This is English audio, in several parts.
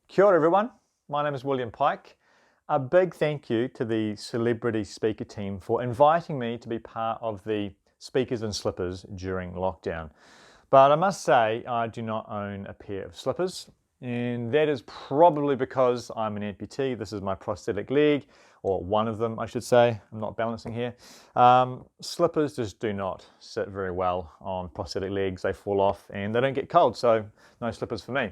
Kia ora everyone, my name is William Pike. A big thank you to the celebrity speaker team for inviting me to be part of the Speakers in Slippers during lockdown. But I must say I do not own a pair of slippers, and that is probably because I'm an amputee. This is my prosthetic leg, or one of them I should say. I'm not balancing here. Slippers just do not sit very well on prosthetic legs. They fall off and they don't get cold, so no slippers for me.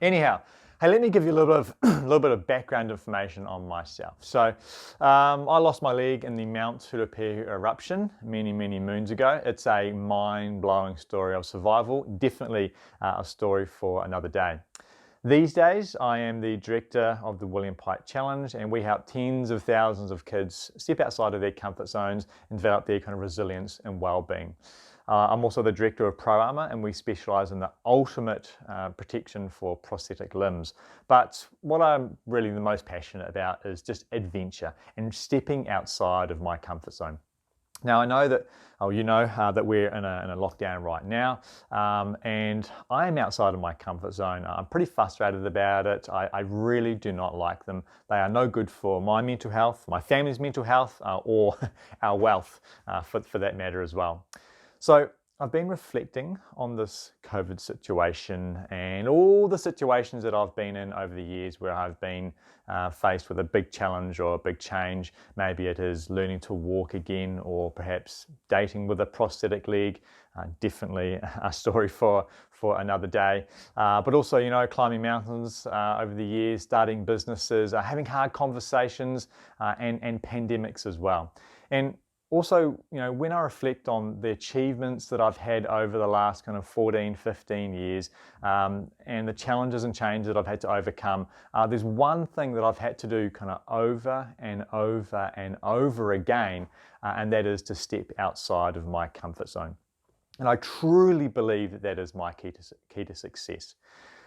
Anyhow, hey, let me give you a little bit of background information on myself. So, I lost my leg in the Mount eruption many moons ago. It's a mind-blowing story of survival, definitely a story for another day. These days, I am the director of the William Pike Challenge, and we help tens of thousands of kids step outside of their comfort zones and develop their kind of resilience and well-being. I'm also the director of Pro Armour, and we specialise in the ultimate protection for prosthetic limbs. But what I'm really the most passionate about is just adventure and stepping outside of my comfort zone. Now I know that, that we're in a lockdown right now, and I am outside of my comfort zone. I'm pretty frustrated about it. I really do not like them. They are no good for my mental health, my family's mental health, or our wealth for that matter as well. So I've been reflecting on this COVID situation and all the situations that I've been in over the years where I've been faced with a big challenge or a big change. Maybe it is learning to walk again, or perhaps dating with a prosthetic leg. Definitely a story for another day. But also, climbing mountains over the years, starting businesses, having hard conversations, and pandemics as well. And also, when I reflect on the achievements that I've had over the last kind of 14, 15 years, and the challenges and changes that I've had to overcome, there's one thing that I've had to do kind of over and over and over again, and that is to step outside of my comfort zone. And I truly believe that that is my key to success.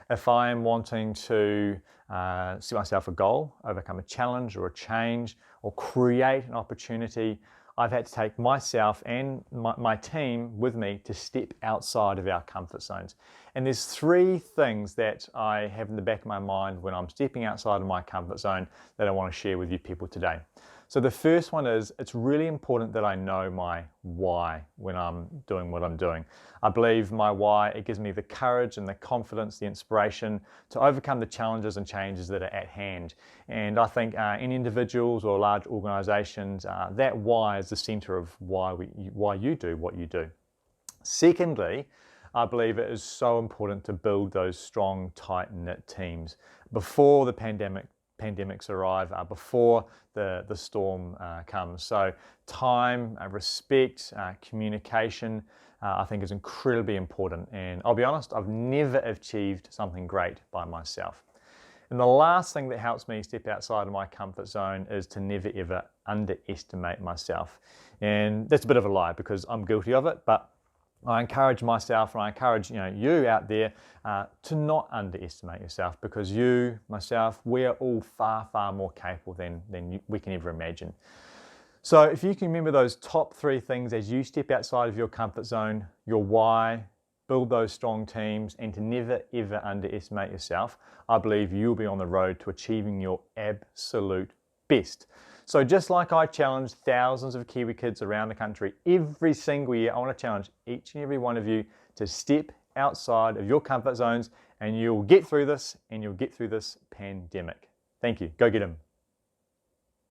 If I am wanting to set myself a goal, overcome a challenge or a change, or create an opportunity, I've had to take myself and my team with me to step outside of our comfort zones. And there's three things that I have in the back of my mind when I'm stepping outside of my comfort zone that I want to share with you people today. So the first one is, it's really important that I know my why when I'm doing what I'm doing. I believe my why, it gives me the courage and the confidence, the inspiration to overcome the challenges and changes that are at hand. And I think in individuals or large organizations, that why is the center of why you do what you do. Secondly, I believe it is so important to build those strong, tight-knit teams before the pandemics arrive, before the storm comes. So time, respect, communication, I think is incredibly important. And I'll be honest, I've never achieved something great by myself. And the last thing that helps me step outside of my comfort zone is to never ever underestimate myself. And that's a bit of a lie because I'm guilty of it, but I encourage myself and I encourage you out there to not underestimate yourself, because you, myself, we are all far more capable than we can ever imagine. So if you can remember those top three things as you step outside of your comfort zone, your why, build those strong teams, and to never ever underestimate yourself, I believe you'll be on the road to achieving your absolute best. So just like I challenge thousands of Kiwi kids around the country every single year, I want to challenge each and every one of you to step outside of your comfort zones, and you'll get through this, and you'll get through this pandemic. Thank you. Go get 'em.